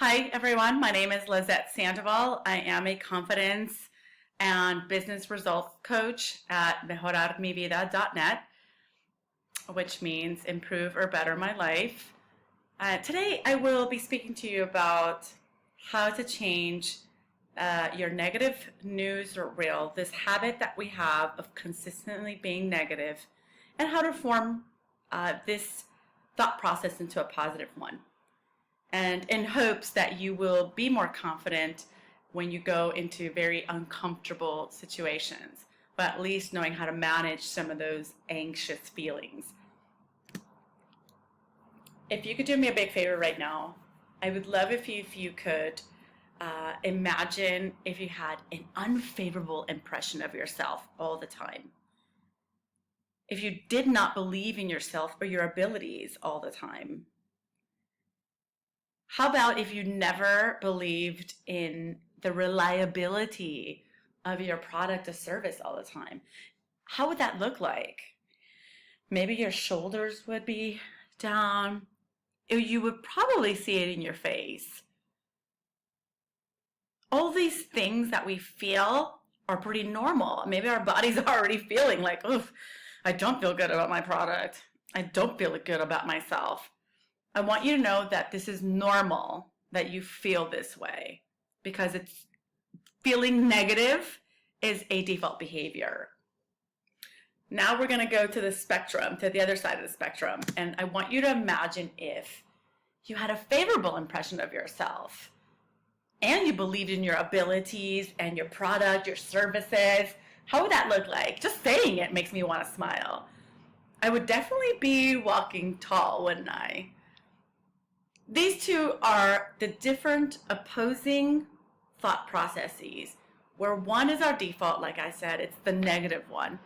Hi everyone, my name is Lisette Sandoval. I am a confidence and business results coach at mejorarmivida.net, which means improve or better my life. Today I will be speaking to you about how to change your negative news reel, this habit that we have of consistently being negative, and how to form this thought process into a positive one. And in hopes that you will be more confident when you go into very uncomfortable situations, but at least knowing how to manage some of those anxious feelings. If you could do me a big favor right now, I would love if you could imagine if you had an unfavorable impression of yourself all the time. If you did not believe in yourself or your abilities all the time. How about if you never believed in the reliability of your product or service all the time? How would that look like? Maybe your shoulders would be down. You would probably see it in your face. All these things that we feel are pretty normal. Maybe our body's already feeling like, oof, I don't feel good about my product. I don't feel good about myself. I want you to know that this is normal, that you feel this way, because it's feeling negative is a default behavior. Now we're going to go to the spectrum, to the other side of the spectrum, and I want you to imagine if you had a favorable impression of yourself and you believed in your abilities and your product, your services. How would that look like? Just saying it makes me want to smile. I would definitely be walking tall, wouldn't I? These two are the different opposing thought processes, where one is our default, like I said, it's the negative one.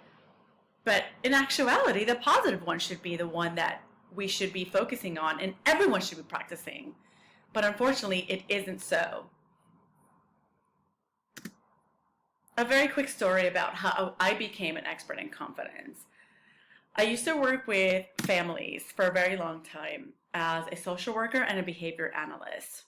But in actuality, the positive one should be the one that we should be focusing on and everyone should be practicing. But unfortunately, it isn't so. A very quick story about how I became an expert in confidence. I used to work with families for a very long time as a social worker and a behavior analyst.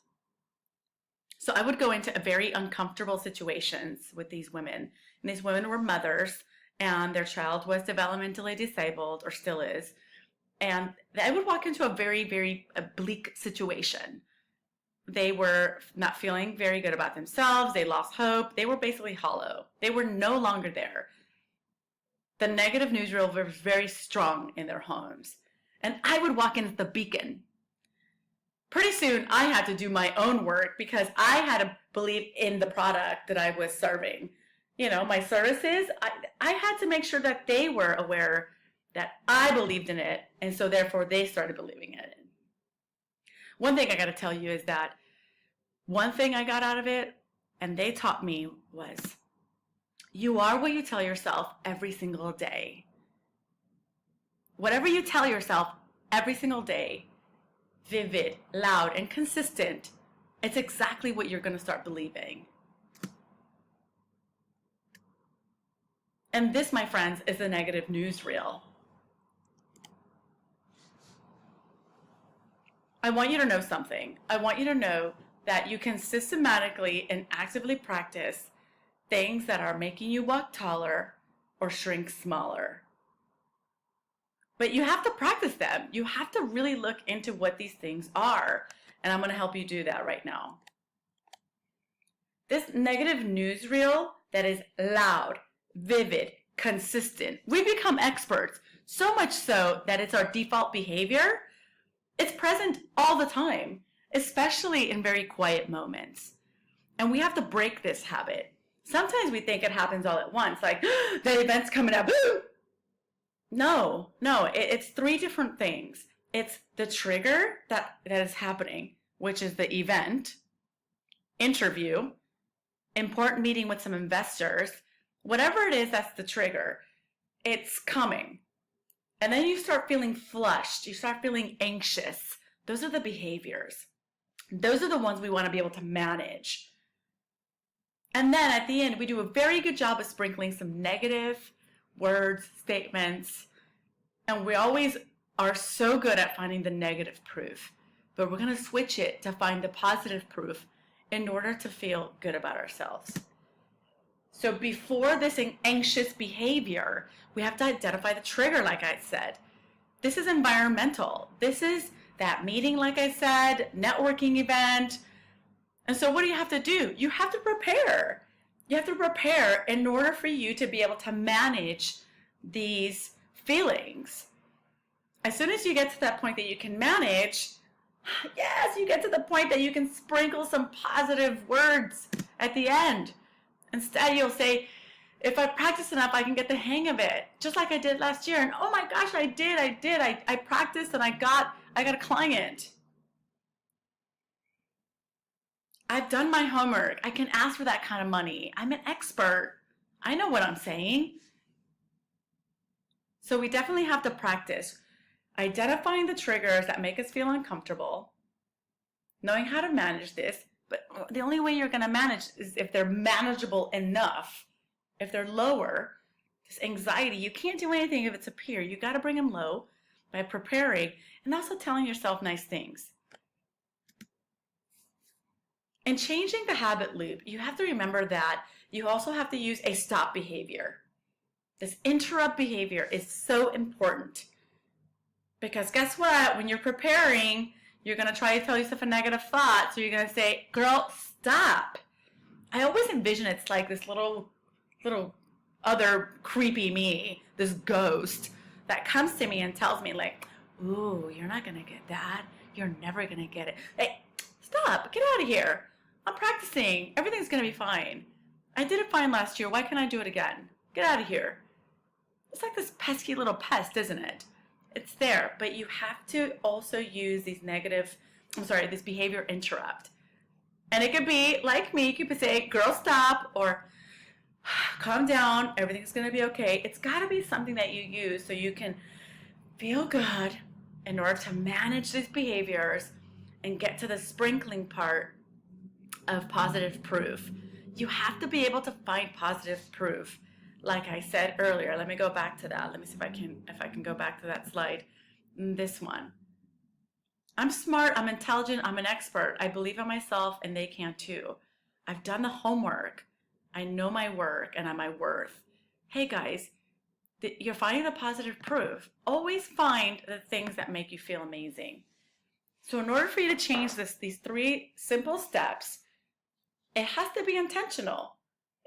So I would go into very uncomfortable situations with these women. And these women were mothers and their child was developmentally disabled, or still is. And I would walk into a very, very bleak situation. They were not feeling very good about themselves. They lost hope. They were basically hollow. They were no longer there. The negative newsreel was very strong in their homes. And I would walk in as the beacon. Pretty soon, I had to do my own work because I had to believe in the product that I was serving. You know, my services, I had to make sure that they were aware that I believed in it, and so therefore they started believing in it. One thing I got to tell you is that one thing I got out of it, and they taught me, was you are what you tell yourself every single day. Whatever you tell yourself every single day, vivid, loud, and consistent, it's exactly what you're going to start believing. And this, my friends, is the negative newsreel. I want you to know something. I want you to know that you can systematically and actively practice things that are making you walk taller or shrink smaller. But you have to practice them. You have to really look into what these things are. And I'm going to help you do that right now. This negative newsreel that is loud, vivid, consistent. We become experts, so much so that it's our default behavior. It's present all the time, especially in very quiet moments. And we have to break this habit. Sometimes we think it happens all at once, like the event's coming up. No, it's three different things. It's the trigger that is happening, which is the event, interview, important meeting with some investors, whatever it is, that's the trigger. It's coming. And then you start feeling flushed. You start feeling anxious. Those are the behaviors. Those are the ones we want to be able to manage. And then at the end, we do a very good job of sprinkling some negative words, statements, and we always are so good at finding the negative proof. but we're going to switch it to find the positive proof in order to feel good about ourselves. So before this anxious behavior, we have to identify the trigger, like I said. This is environmental. This is that meeting, like I said, networking event. And so what do you have to do? You have to prepare. You have to prepare in order for you to be able to manage these feelings. As soon as you get to that point that you can manage, yes, you get to the point that you can sprinkle some positive words at the end. Instead, you'll say, if I practice enough, I can get the hang of it, just like I did last year. And oh my gosh, I did. I practiced and I got a client. I've done my homework. I can ask for that kind of money. I'm an expert. I know what I'm saying. So we definitely have to practice identifying the triggers that make us feel uncomfortable, knowing how to manage this. But the only way you're going to manage is if they're manageable enough. If they're lower, this anxiety, you can't do anything if it's a peer. You got to bring them low by preparing and also telling yourself nice things. In changing the habit loop, you have to remember that you also have to use a stop behavior. This interrupt behavior is so important because guess what? When you're preparing, you're going to try to tell yourself a negative thought. So you're going to say, girl, stop. I always envision it's like this little other creepy me, this ghost that comes to me and tells me like, ooh, you're not going to get that. You're never going to get it. Hey, stop. Get out of here. I'm practicing. Everything's going to be fine. I did it fine last year. Why can't I do it again? Get out of here. It's like this pesky little pest, isn't it? It's there, but you have to also use these this behavior interrupt. And it could be like me, you could say, girl, stop, or calm down, everything's going to be okay. It's got to be something that you use so you can feel good in order to manage these behaviors and get to the sprinkling part of positive proof. You have to be able to find positive proof. Like I said earlier, let me go back to that. Let me see if I can go back to that slide. This one. I'm smart, I'm intelligent, I'm an expert. I believe in myself and they can too. I've done the homework. I know my work and my worth. Hey guys, you're finding the positive proof. Always find the things that make you feel amazing. So in order for you to change these 3 simple steps, it has to be intentional.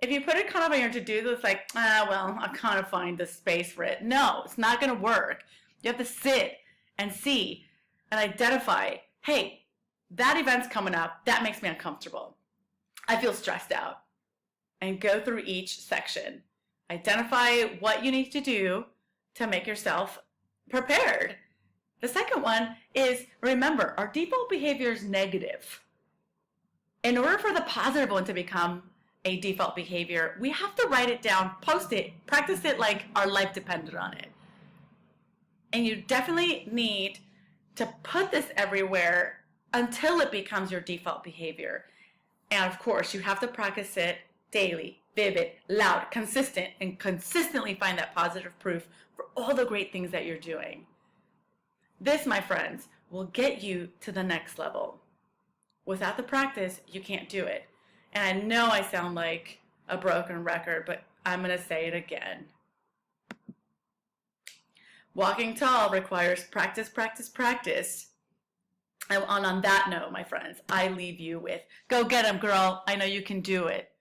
If you put it kind of on your to-do list, like, well, I'll kind of find the space for it. No, it's not going to work. You have to sit and see and identify, hey, that event's coming up. That makes me uncomfortable. I feel stressed out. And go through each section. Identify what you need to do to make yourself prepared. The second one is, remember, our default behavior is negative. In order for the positive one to become a default behavior, we have to write it down, post it, practice it like our life depended on it. And you definitely need to put this everywhere until it becomes your default behavior. And of course, you have to practice it daily, vivid, loud, consistent, and consistently find that positive proof for all the great things that you're doing. This, my friends, will get you to the next level. Without the practice, you can't do it. And I know I sound like a broken record, but I'm going to say it again. Walking tall requires practice, practice, practice. And on that note, my friends, I leave you with, go get 'em, girl. I know you can do it.